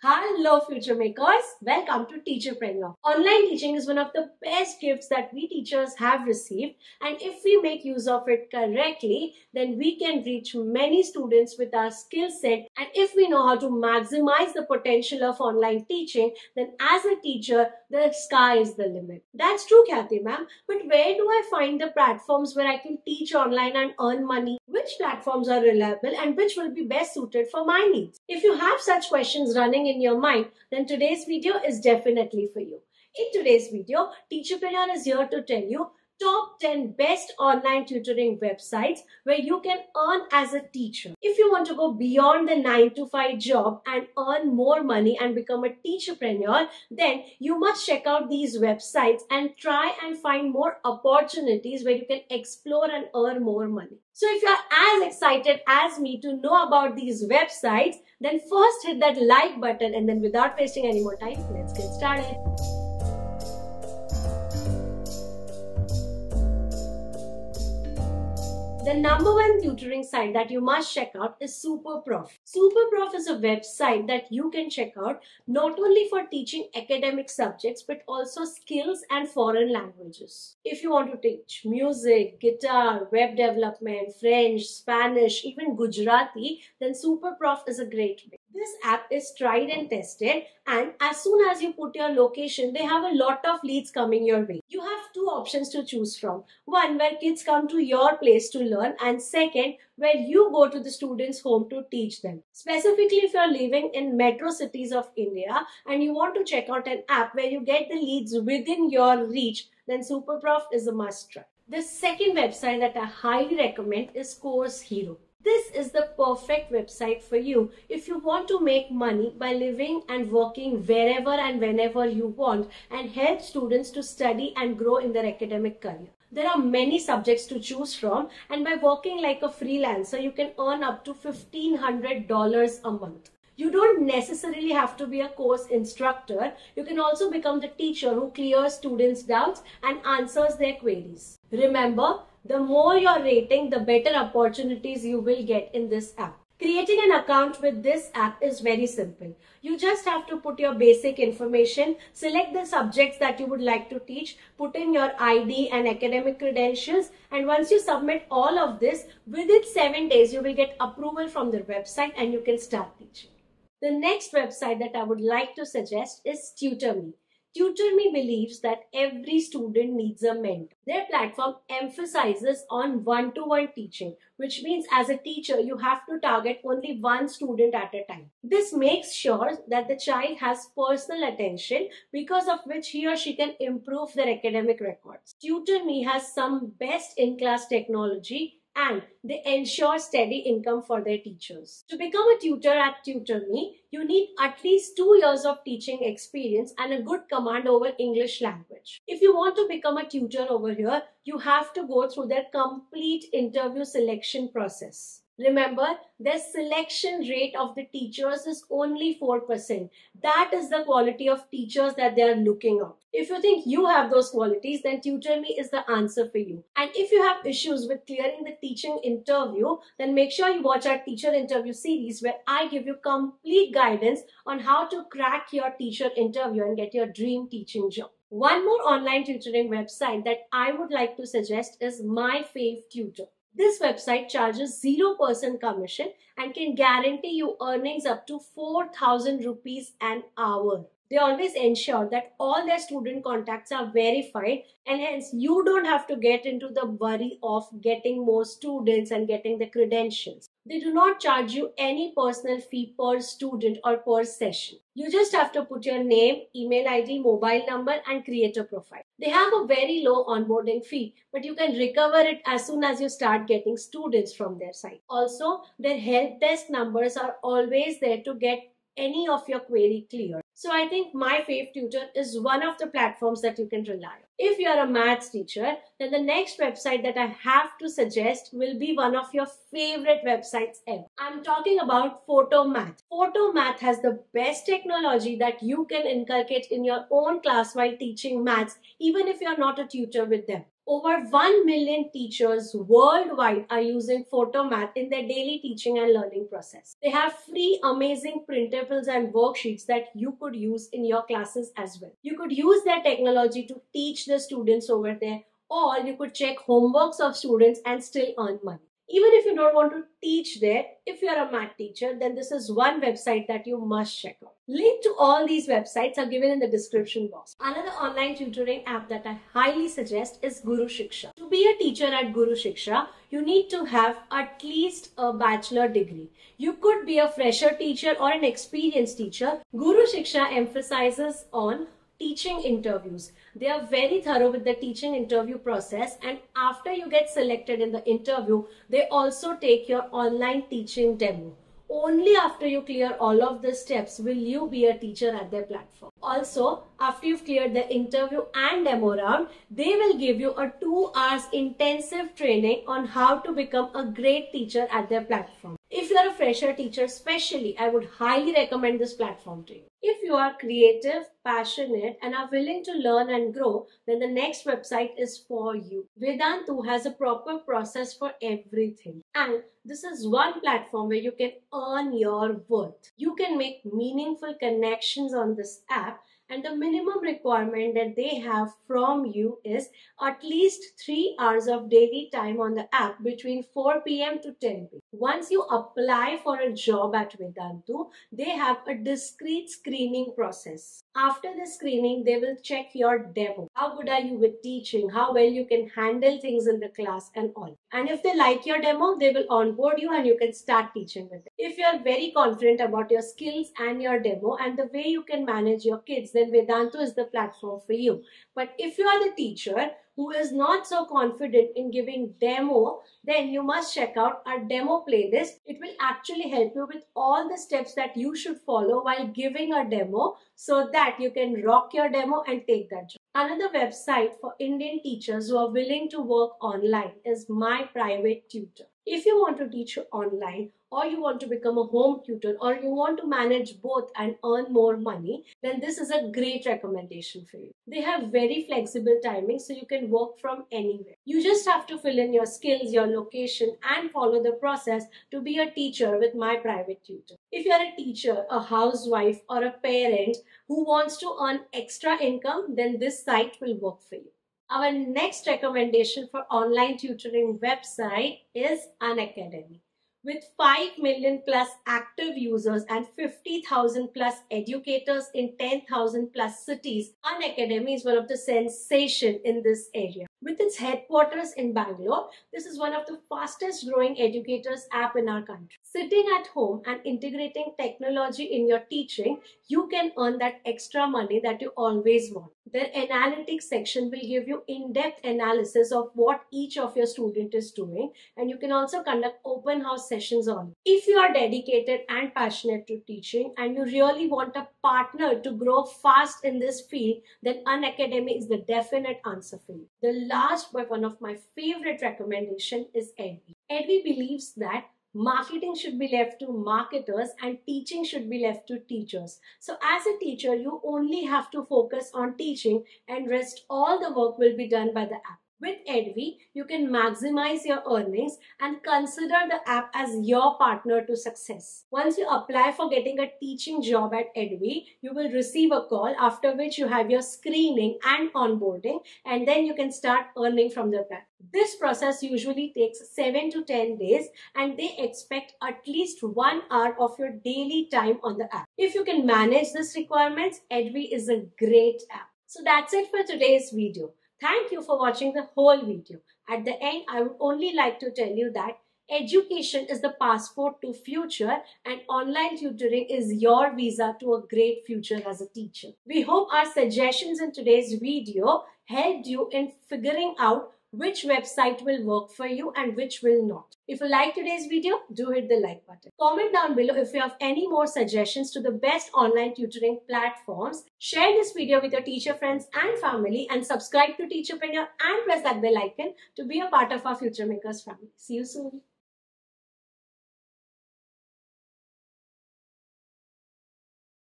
Hello FutureMakers, welcome to TeacherPreneur. Online teaching is one of the best gifts that we teachers have received, and if we make use of it correctly, then we can reach many students with our skill set. And if we know how to maximize the potential of online teaching, then as a teacher, the sky is the limit. That's true, Kathy ma'am, but where do I find the platforms where I can teach online and earn money? Which platforms are reliable and which will be best suited for my needs? If you have such questions running in your mind, then today's video is definitely for you. In today's video, TeacherPreneur is here to tell you top 10 best online tutoring websites where you can earn as a teacher. If you want to go beyond the 9-to-5 job and earn more money and become a teacherpreneur, then you must check out these websites and try and find more opportunities where you can explore and earn more money. So if you are as excited as me to know about these websites, then first hit that like button, and then without wasting any more time, let's get started. The number one tutoring site that you must check out is Prof. Prof is a website that you can check out not only for teaching academic subjects but also skills and foreign languages. If you want to teach music, guitar, web development, French, Spanish, even Gujarati, then Prof is a great way. This app is tried and tested, and as soon as you put your location, they have a lot of leads coming your way. You have two options to choose from. One, where kids come to your place to learn, and second, where you go to the students' home to teach them. Specifically, if you are living in metro cities of India and you want to check out an app where you get the leads within your reach, then Prof is a must try. The second website that I highly recommend is Course Hero. This is the perfect website for you if you want to make money by living and working wherever and whenever you want and help students to study and grow in their academic career. There are many subjects to choose from, and by working like a freelancer, you can earn up to $1,500 a month. You don't necessarily have to be a course instructor. You can also become the teacher who clears students' doubts and answers their queries. Remember, the more your rating, the better opportunities you will get in this app. Creating an account with this app is very simple. You just have to put your basic information, select the subjects that you would like to teach, put in your ID and academic credentials, and once you submit all of this, within 7 days you will get approval from their website and you can start teaching. The next website that I would like to suggest is TutorMe. TutorMe believes that every student needs a mentor. Their platform emphasizes on one-to-one teaching, which means as a teacher, you have to target only one student at a time. This makes sure that the child has personal attention, because of which he or she can improve their academic records. TutorMe has some best-in-class technology, and they ensure steady income for their teachers. To become a tutor at TutorMe, you need at least 2 years of teaching experience and a good command over English language. If you want to become a tutor over here, you have to go through their complete interview selection process. Remember, their selection rate of the teachers is only 4%. That is the quality of teachers that they are looking at. If you think you have those qualities, then TutorMe is the answer for you. And if you have issues with clearing the teaching interview, then make sure you watch our teacher interview series where I give you complete guidance on how to crack your teacher interview and get your dream teaching job. One more online tutoring website that I would like to suggest is my Fave Tutor. This website charges 0% commission and can guarantee you earnings up to 4,000 rupees an hour. They always ensure that all their student contacts are verified, and hence you don't have to get into the worry of getting more students and getting the credentials. They do not charge you any personal fee per student or per session. You just have to put your name, email ID, mobile number and create a profile. They have a very low onboarding fee, but you can recover it as soon as you start getting students from their site. Also, their help desk numbers are always there to get any of your query cleared. So I think my Fave Tutor is one of the platforms that you can rely on. If you are a maths teacher, then the next website that I have to suggest will be one of your favorite websites ever. I'm talking about Maath. Maath has the best technology that you can inculcate in your own class while teaching maths, even if you're not a tutor with them. Over 1 million teachers worldwide are using Maath in their daily teaching and learning process. They have free amazing printables and worksheets that you could use in your classes as well. You could use their technology to teach the students over there, or you could check homeworks of students and still earn money. Even if you don't want to teach there, if you're a math teacher, then this is one website that you must check out. Link to all these websites are given in the description box. Another online tutoring app that I highly suggest is Gurushika. To be a teacher at Gurushika, you need to have at least a bachelor degree. You could be a fresher teacher or an experienced teacher. Gurushika emphasizes on teaching interviews. They are very thorough with the teaching interview process, and after you get selected in the interview, they also take your online teaching demo. Only after you clear all of the steps will you be a teacher at their platform. Also, after you've cleared the interview and demo round, they will give you a 2 hours intensive training on how to become a great teacher at their platform. If you are a fresher teacher especially, I would highly recommend this platform to you. If you are creative, passionate and are willing to learn and grow, then the next website is for you. Vantu has a proper process for everything. And this is one platform where you can earn your worth. You can make meaningful connections on this app, and the minimum requirement that they have from you is at least 3 hours of daily time on the app between 4 p.m. to 10 p.m. Once you apply for a job at Vantu, they have a discrete screening process. After the screening, they will check your demo. How good are you with teaching? How well you can handle things in the class and all. And if they like your demo, they will onboard you and you can start teaching with them. If you are very confident about your skills and your demo and the way you can manage your kids, then Vantu is the platform for you. But if you are the teacher who is not so confident in giving demo, then you must check out our demo playlist. It will actually help you with all the steps that you should follow while giving a demo so that you can rock your demo and take that job. Another website for Indian teachers who are willing to work online is My Private Tutor. If you want to teach online, or you want to become a home tutor, or you want to manage both and earn more money, then this is a great recommendation for you. They have very flexible timings, so you can work from anywhere. You just have to fill in your skills, your location, and follow the process to be a teacher with My Private Tutor. If you are a teacher, a housewife, or a parent who wants to earn extra income, then this site will work for you. Our next recommendation for online tutoring website is Unacademy. With 5 million plus active users and 50,000 plus educators in 10,000 plus cities, Unacademy is one of the sensation in this area. With its headquarters in Bangalore, this is one of the fastest growing educators app in our country. Sitting at home and integrating technology in your teaching, you can earn that extra money that you always want. Their analytics section will give you in-depth analysis of what each of your student is doing, and you can also conduct open house sessions on it. If you are dedicated and passionate to teaching and you really want a partner to grow fast in this field, then Unacademy is the definite answer for you. The last but one of my favorite recommendation is Edway. Edway believes that marketing should be left to marketers and teaching should be left to teachers. So as a teacher, you only have to focus on teaching and rest all the work will be done by the app. With Edway, you can maximize your earnings and consider the app as your partner to success. Once you apply for getting a teaching job at Edway, you will receive a call, after which you have your screening and onboarding, and then you can start earning from the app. This process usually takes 7 to 10 days and they expect at least 1 hour of your daily time on the app. If you can manage these requirements, Edway is a great app. So that's it for today's video. Thank you for watching the whole video. At the end, I would only like to tell you that education is the passport to future and online tutoring is your visa to a great future as a teacher. We hope our suggestions in today's video helped you in figuring out which website will work for you and which will not. If you like today's video, do hit the like button. Comment down below if you have any more suggestions to the best online tutoring platforms. Share this video with your teacher friends and family and subscribe to TeacherPreneur and press that bell icon to be a part of our FutureMakers family. See you soon.